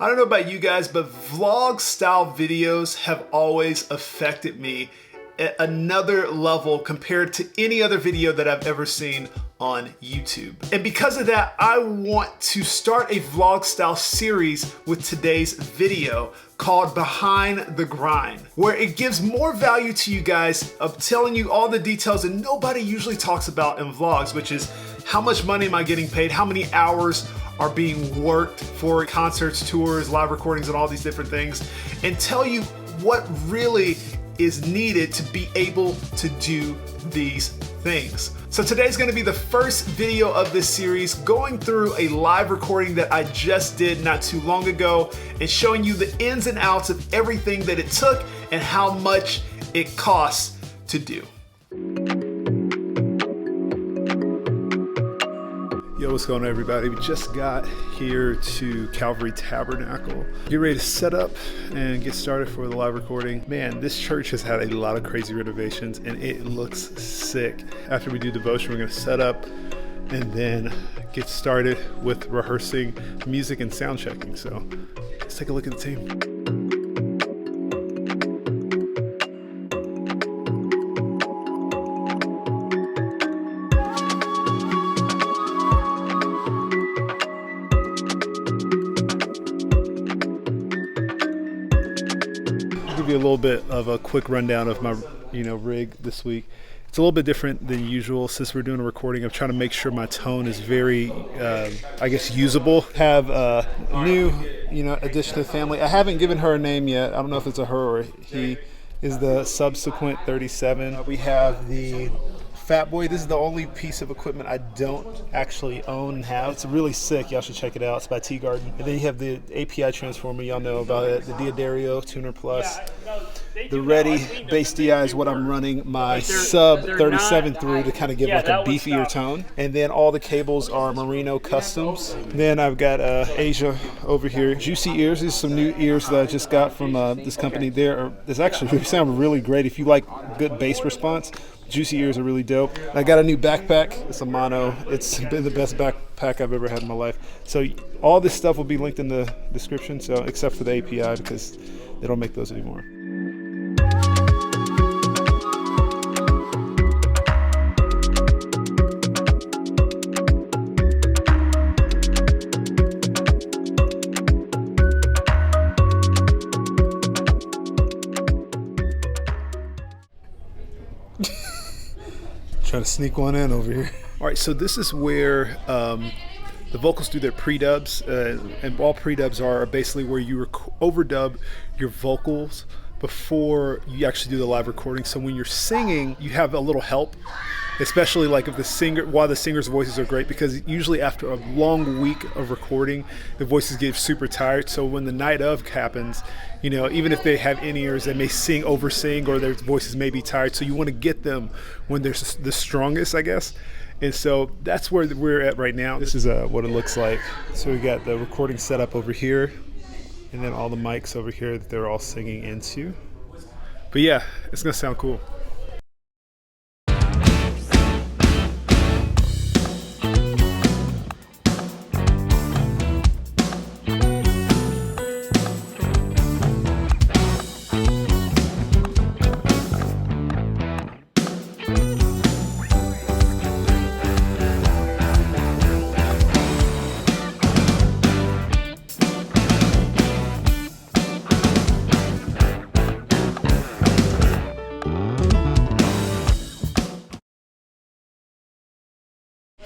I don't know about you guys, but vlog style videos have always affected me at another level compared to any other video that I've ever seen on YouTube. And because of that, I want to start a vlog style series with today's video called Behind the Grind, where it gives more value to you guys of telling you all the details that nobody usually talks about in vlogs, which is how much money am I getting paid, how many hours are being worked for concerts, tours, live recordings, and all these different things, and tell you what really is needed to be able to do these things. So today's gonna be the first video of this series, going through a live recording that I just did not too long ago and showing you the ins and outs of everything that it took and how much it costs to do. Yo, what's going on, everybody? We just got here to Calvary Tabernacle. Get ready to set up and get started for the live recording. Man, this church has had a lot of crazy renovations and it looks sick. After we do devotion, we're gonna set up and then get started with rehearsing music and sound checking. So let's take a look at the team. Give you a little bit of a quick rundown of my rig this week. It's a little bit different than usual since we're doing a recording. I'm trying to make sure my tone is very I guess usable. Have a new addition to the family. I haven't given her a name yet. I don't know if it's a her or a he. Is the subsequent 37. We have the Fat Boy. This is the only piece of equipment I don't actually own and have. It's really sick. Y'all should check it out. It's by T Garden. And then you have the API transformer. Y'all know about it. The Diodario Tuner Plus. The Ready Bass DI is what I'm running my sub 37 through to kind of give like a beefier tone. And then all the cables are Merino Customs. Then I've got Asia over here. Juicy Ears. These are some new ears that I just got from this company. This actually sound really great if you like good bass response. Juicy Ears are really dope. I got a new backpack. It's a mono. It's been the best backpack I've ever had in my life. So all this stuff will be linked in the description, so except for the API because they don't make those anymore. Trying to sneak one in over here. All right, so this is where the vocals do their pre-dubs, and all pre-dubs are basically where you overdub your vocals before you actually do the live recording. So when you're singing, you have a little help, especially like if while the singer's voices are great, because usually after a long week of recording, the voices get super tired. So when the night of happens, even if they have in-ears, they may oversing, or their voices may be tired. So you want to get them when they're the strongest, I guess. And so that's where we're at right now. This is what it looks like. So we got the recording set up over here, and then all the mics over here that they're all singing into. But yeah, it's gonna sound cool.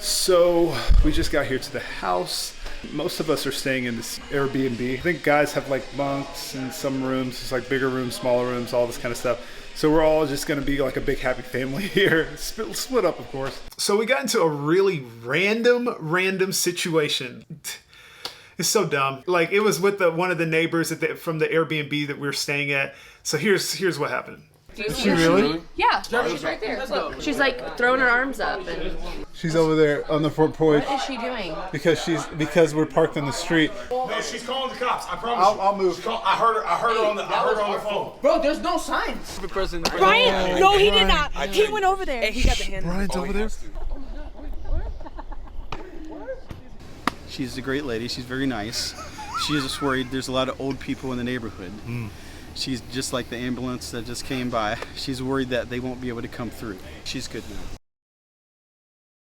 So we just got here to the house. Most of us are staying in this Airbnb. I think guys have like bunks in some rooms. It's like bigger rooms, smaller rooms, all this kind of stuff. So we're all just gonna be like a big happy family here. Split up, of course. So we got into a really random situation. It's so dumb. Like, it was with one of the neighbors from the Airbnb that we were staying at. So here's what happened. Is she really? Yeah, she's right there. Look, she's like throwing her arms up, and she's over there on the front porch. What is she doing? Because we're parked on the street. No, she's calling the cops. I promise. I'll move. I heard her on the phone. Bro, there's no signs. Brian? No, he did not. He went over there. Hey, he got the hand. Brian's over there. She's a great lady. She's very nice. She's just worried. There's a lot of old people in the neighborhood. She's just like the ambulance that just came by. She's worried that they won't be able to come through. She's good now.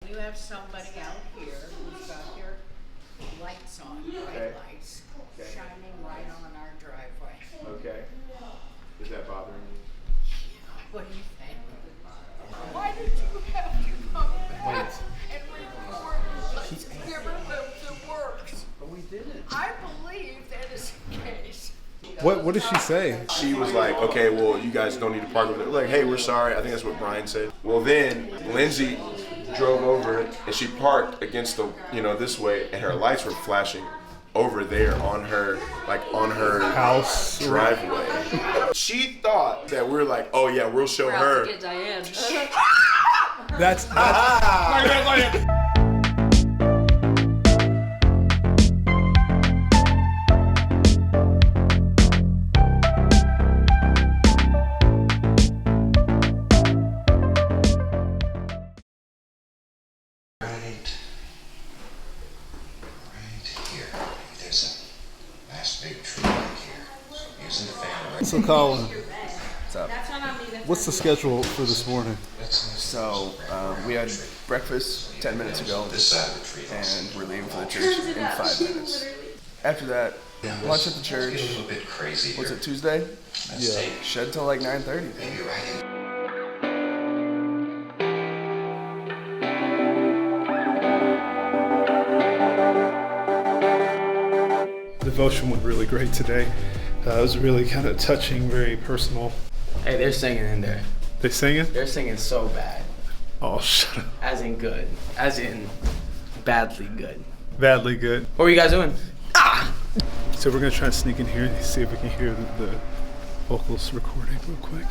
You have somebody out here who's got their lights on, bright lights, shining right on our driveway. Okay. Is that bothering you? What do you think? Why did you have to come back and report us given the works? But we didn't. I believe that is the case. What did she say? She was like, okay, well, you guys don't need to park over there. Like, hey, we're sorry. I think that's what Brian said. Well, then Lindsay drove over and she parked against the, this way, and her lights were flashing over there on her House driveway. She thought that we were like, oh yeah, we'll show We're her. out to get Diane. That's So Colin, What's up? what's the schedule for this morning? So we had breakfast 10 minutes ago, and we're leaving for the church in 5 minutes. After that, lunch at the church. Was it Tuesday? Yeah. Shed till like 9:30. Devotion went really great today. It was really kind of touching, very personal. Hey, they're singing in there. They singing? They're singing so bad. Oh, shut up. As in good. As in badly good. Badly good. What were you guys doing? So we're gonna try and sneak in here and see if we can hear the vocals recording real quick.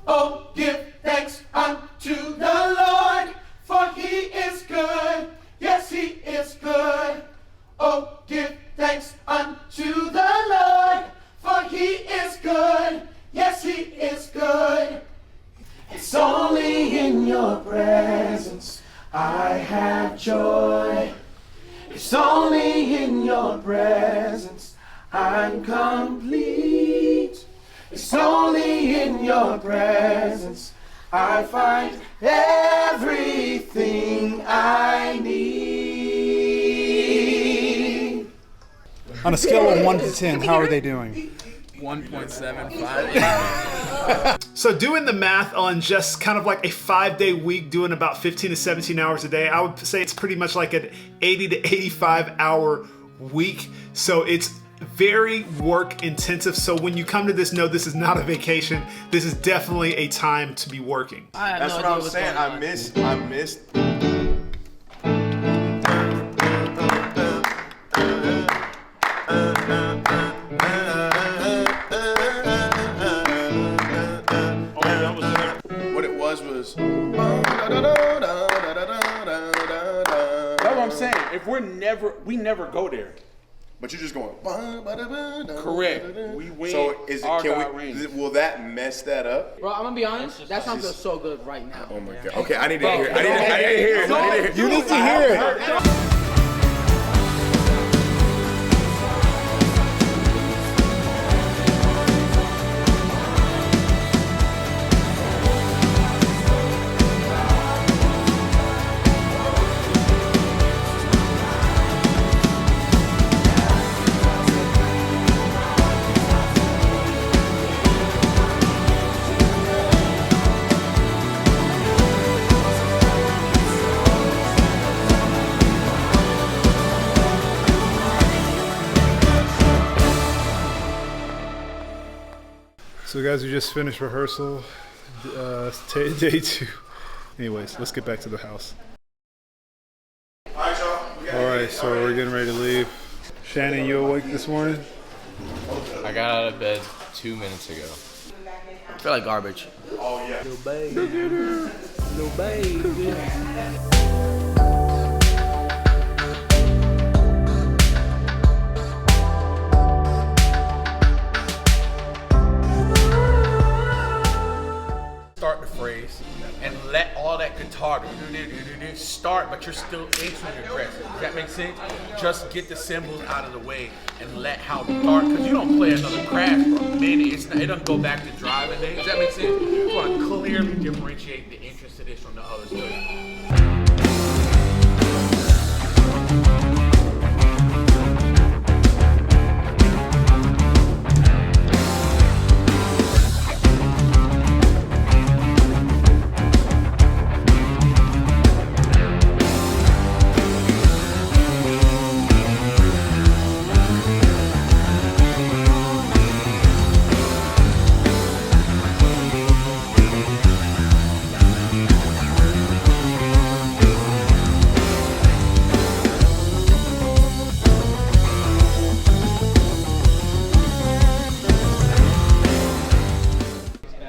Oh, give thanks unto the Lord, for he is good. Yes, he is good. Oh, give thanks unto the Lord, for he is good. Yes, he is good. It's only in your presence I have joy. It's only in your presence I'm complete. It's only in your presence I find everything I need. On a scale of 1 to 10, how are they doing? 1.75. So doing the math on just kind of like a 5-day week, doing about 15 to 17 hours a day, I would say it's pretty much like an 80 to 85 hour week. So it's very work intensive. So when you come to this, know this is not a vacation. This is definitely a time to be working. That's what I was saying. I missed. What it was. That's what I'm saying. If we never go there. But you're just going. Correct. We win. So will that mess that up? Bro, I'm gonna be honest. That song feels so good right now. Oh my god. Okay, I need to hear it. I need to hear it. You need to hear it. So guys, we just finished rehearsal, day 2. Anyways, let's get back to the house. Alright, so we're getting ready to leave. Shannon, you awake this morning? I got out of bed 2 minutes ago. I feel like garbage. Oh yeah. Little baby. Little baby. Start the phrase and let all that guitar harder. Start, but you're still aggressive. Does that make sense? Just get the cymbals out of the way and let how dark, because you don't play another crash for a minute. It doesn't go back to driving days. Does that make sense? You want to clearly differentiate the interest of this from the other stuff.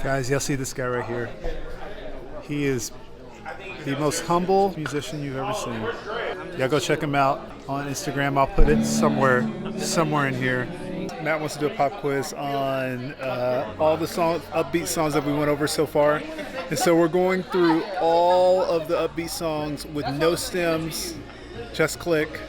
Guys, y'all see this guy right here? He is the most humble musician you've ever seen. Y'all go check him out on Instagram. I'll put it somewhere in here. Matt wants to do a pop quiz on all the upbeat songs that we went over so far. And so we're going through all of the upbeat songs with no stems, just click,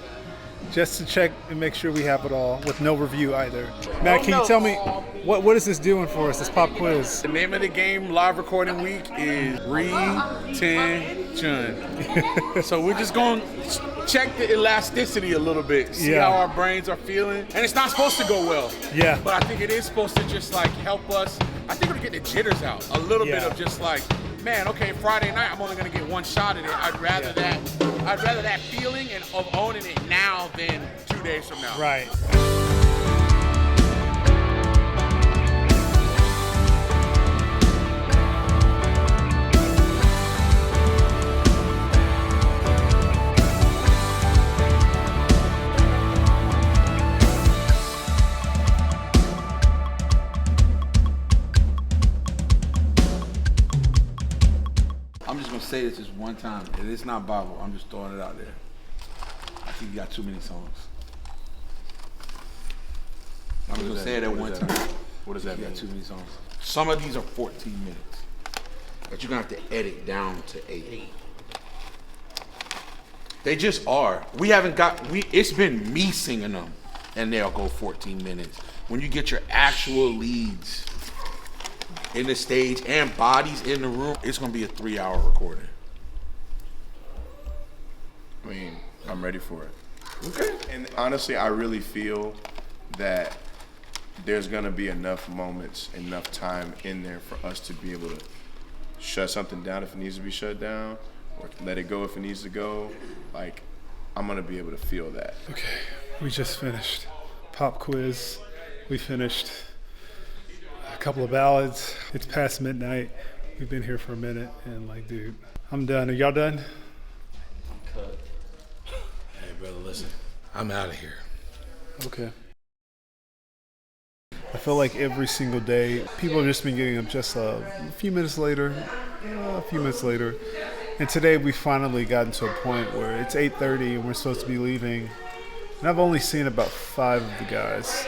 just to check and make sure we have it all, with no review either. Matt, can you tell me, what is this doing for us, this pop quiz? The name of the game, live recording week, is retention. So we're just going to check the elasticity a little bit, see how our brains are feeling. And it's not supposed to go well. Yeah. But I think it is supposed to just like help us. I think we're going to get the jitters out. A little bit of just like, man, okay, Friday night, I'm only going to get one shot at it. I'd rather that feeling and of owning it now than 2 days from now. Right. I'm just gonna say this just one time. It's not Bible. I'm just throwing it out there. I think you got too many songs. I'm just gonna say it at one time. What does that mean? You got too many songs. Some of these are 14 minutes, but you're gonna have to edit down to 8. They just are. It's been me singing them, and they'll go 14 minutes. When you get your actual leads in the stage and bodies in the room, it's gonna be a 3-hour recording. I mean, I'm ready for it. Okay. And honestly, I really feel that there's gonna be enough moments, enough time in there for us to be able to shut something down if it needs to be shut down, or let it go if it needs to go. Like, I'm gonna be able to feel that. Okay, we just finished pop quiz. We finished a couple of ballads. It's past midnight. We've been here for a minute, and like, dude, I'm done. Are y'all done? I'm cut. Hey, brother, listen. I'm out of here. Okay. I feel like every single day, people have just been getting up just a few minutes later. And today we finally gotten to a point where it's 8:30 and we're supposed to be leaving. And I've only seen about 5 of the guys.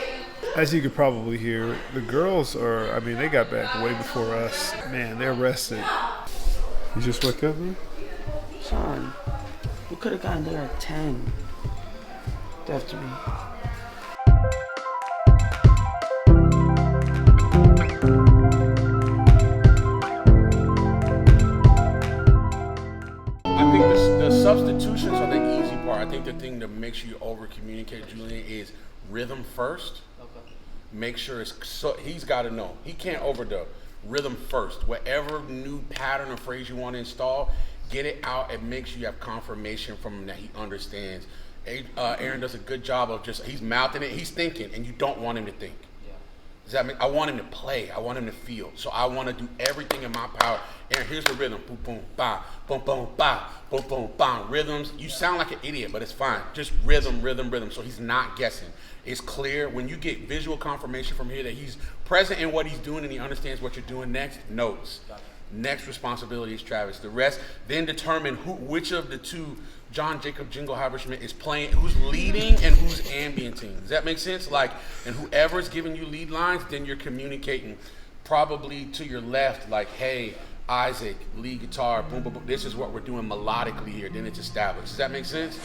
As you could probably hear, the girls they got back way before us. Man, they're rested. You just woke up, bro? Son, we could have gotten there at 10. Definitely. I think the substitutions are the easy part. I think the thing that makes you over communicate, Julian, is rhythm first. Make sure he's got to know. He can't overdub. Rhythm first. Whatever new pattern or phrase you want to install, get it out and make sure you have confirmation from him that he understands. Aaron does a good job of he's mouthing it, he's thinking, and you don't want him to think. Does that mean I want him to play? I want him to feel. So I want to do everything in my power. Aaron, here's the rhythm. Boom, boom, ba, boom, boom, ba, boom, boom, ba. Rhythms. You sound like an idiot, but it's fine. Just rhythm, rhythm, rhythm. So he's not guessing. It's clear. When you get visual confirmation from here that he's present in what he's doing and he understands what you're doing next, notes. Next responsibility is Travis. The rest, then determine which of the two John Jacob Jingle Haberschmidt is playing, who's leading and who's ambienting. Does that make sense? And whoever's giving you lead lines, then you're communicating probably to your left, like, hey, Isaac, lead guitar, boom, boom, boom. This is what we're doing melodically here. Then it's established. Does that make sense?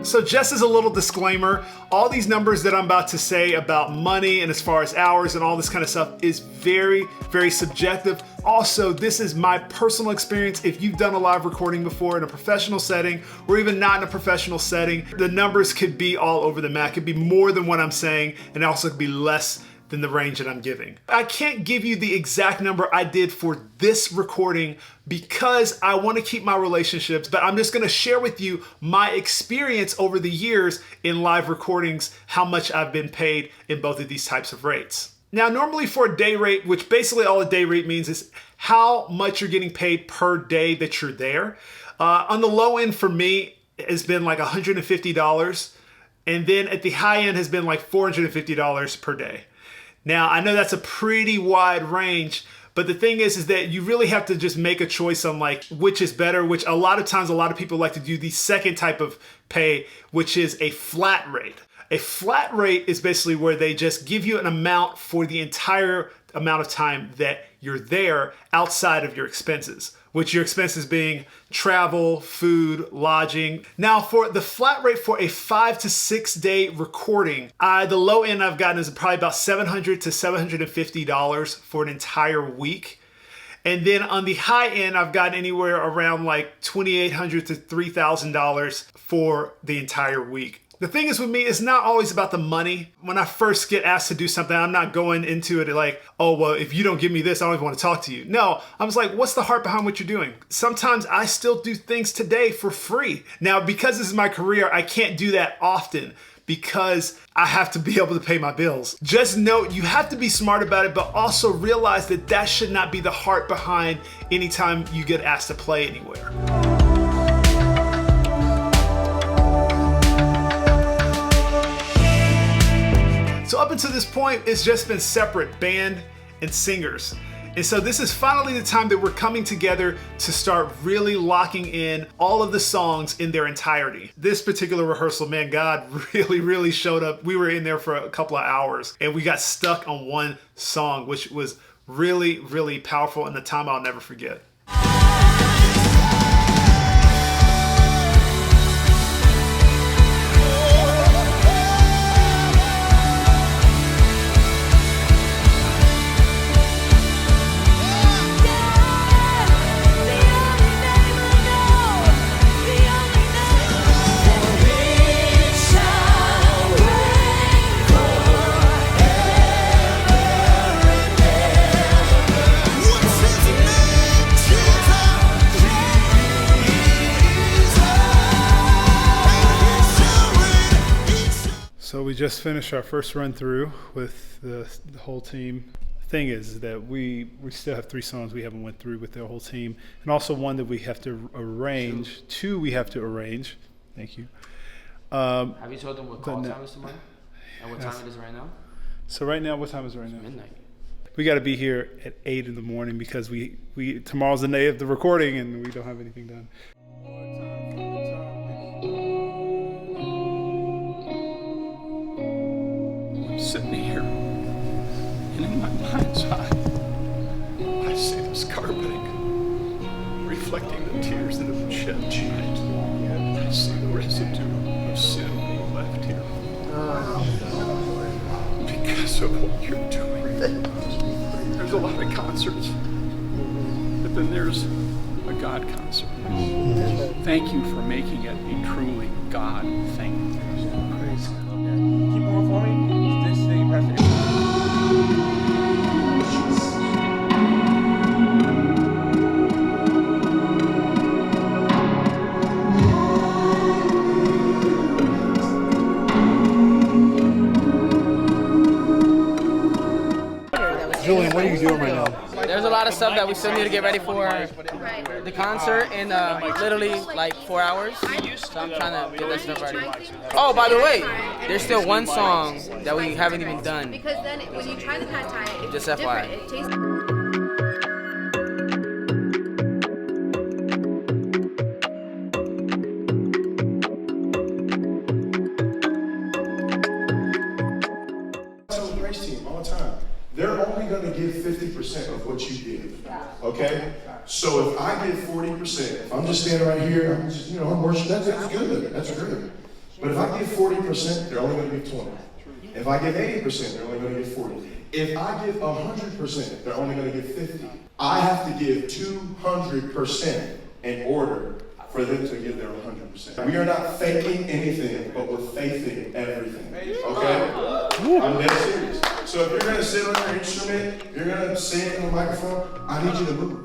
So just as a little disclaimer, all these numbers that I'm about to say about money and as far as hours and all this kind of stuff is very, very subjective. Also, this is my personal experience. If you've done a live recording before in a professional setting or even not in a professional setting, the numbers could be all over the map. It could be more than what I'm saying and also could be less than the range that I'm giving. I can't give you the exact number I did for this recording because I want to keep my relationships, but I'm just going to share with you my experience over the years in live recordings, how much I've been paid in both of these types of rates. Now, normally for a day rate, which basically all a day rate means is how much you're getting paid per day that you're there. On the low end for me, has been like $150. And then at the high end has been like $450 per day. Now, I know that's a pretty wide range, but the thing is that you really have to just make a choice on like which is better, which a lot of times a lot of people like to do the second type of pay, which is a flat rate. A flat rate is basically where they just give you an amount for the entire amount of time that you're there outside of your expenses, which your expenses being travel, food, lodging. Now for the flat rate for a 5 to 6 day recording, the low end I've gotten is probably about $700 to $750 for an entire week. And then on the high end, I've gotten anywhere around like $2,800 to $3,000 for the entire week. The thing is with me, it's not always about the money. When I first get asked to do something, I'm not going into it like, oh, well, if you don't give me this, I don't even want to talk to you. No, I'm just like, what's the heart behind what you're doing? Sometimes I still do things today for free. Now, because this is my career, I can't do that often because I have to be able to pay my bills. Just note, you have to be smart about it, but also realize that that should not be the heart behind anytime you get asked to play anywhere. So up until this point, it's just been separate band and singers. And so this is finally the time that we're coming together to start really locking in all of the songs in their entirety. This particular rehearsal, man, God really showed up. We were in there for a couple of hours and we got stuck on one song, which was really powerful and a time I'll never forget. So we just finished our first run through with the whole team. The thing is that we still have 3 songs we haven't went through with the whole team, and also one that we have to arrange. 2 we have to arrange. Thank you. Have you told them what call time is tomorrow? And what time it is right now? So right now, what time is it right now? Midnight. We got to be here at 8 in the morning because we tomorrow's the day of the recording and we don't have anything done. Sitting here, and in my mind's eye, I see this carpeting reflecting the tears that have been shed. I see the residue of sin being left here because of what you're doing. There's a lot of concerts, but then there's a God concert. Thank you for making it a truly God thing. Praise God. Keep going for me. Julian, what are you doing right now? There's a lot of stuff that we still need to get ready for the concert in literally like 4 hours. So I'm trying to get that stuff ready. Oh, by the way, there's still one song that we haven't even done. Because then when you try the pad thai, it's Just different. FYI. It tastes. Okay? So if I get 40%, if I'm just standing right here, I'm just, I'm worshiping, that's good, that's good. But if I give 40%, they're only gonna give 20. If I give 80%, they're only gonna give 40. If I give 100%, they're only gonna give 50. I have to give 200% in order for them to give their 100%. We are not faking anything, but we're faithing everything. Okay? I'm dead serious. So if you're gonna sit on your instrument, you're gonna sing in the microphone, I need you to move.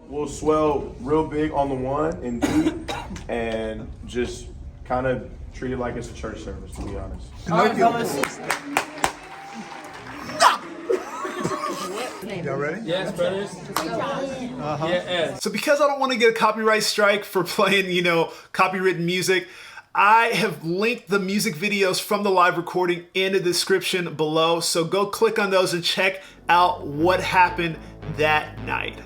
We'll swell real big on the one in D and just kind of treat it like it's a church service, to be honest. All right, fellas. Y'all ready? Yes, brothers. Yeah. So because I don't want to get a copyright strike for playing, copywritten music, I have linked the music videos from the live recording in the description below. So go click on those and check out what happened that night.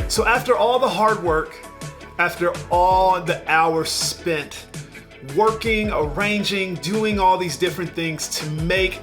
So after all the hard work, after all the hours spent working, arranging, doing all these different things to make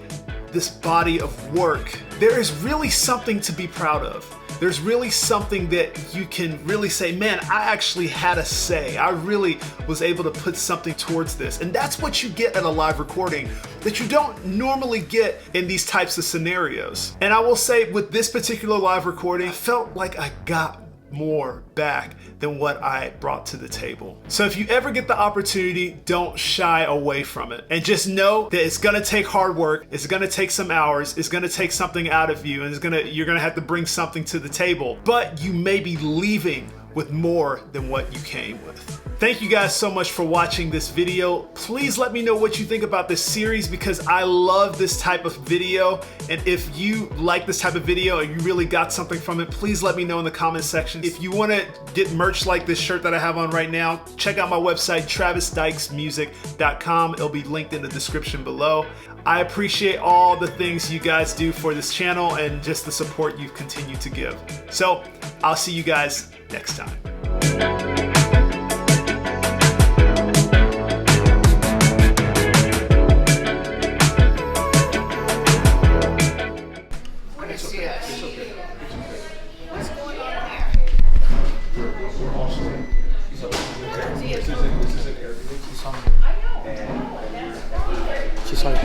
this body of work, there is really something to be proud of. There's really something that you can really say, man, I actually had a say. I really was able to put something towards this. And that's what you get at a live recording that you don't normally get in these types of scenarios. And I will say with this particular live recording, I felt like I got more back than what I brought to the table. So if you ever get the opportunity, don't shy away from it. And just know that it's gonna take hard work, it's gonna take some hours, it's gonna take something out of you, and you're gonna have to bring something to the table. But you may be leaving with more than what you came with. Thank you guys so much for watching this video. Please let me know what you think about this series because I love this type of video. And if you like this type of video and you really got something from it, please let me know in the comment section. If you want to get merch like this shirt that I have on right now, check out my website, travisdykesmusic.com. It'll be linked in the description below. I appreciate all the things you guys do for this channel and just the support you've continued to give. So I'll see you guys next time. She's like,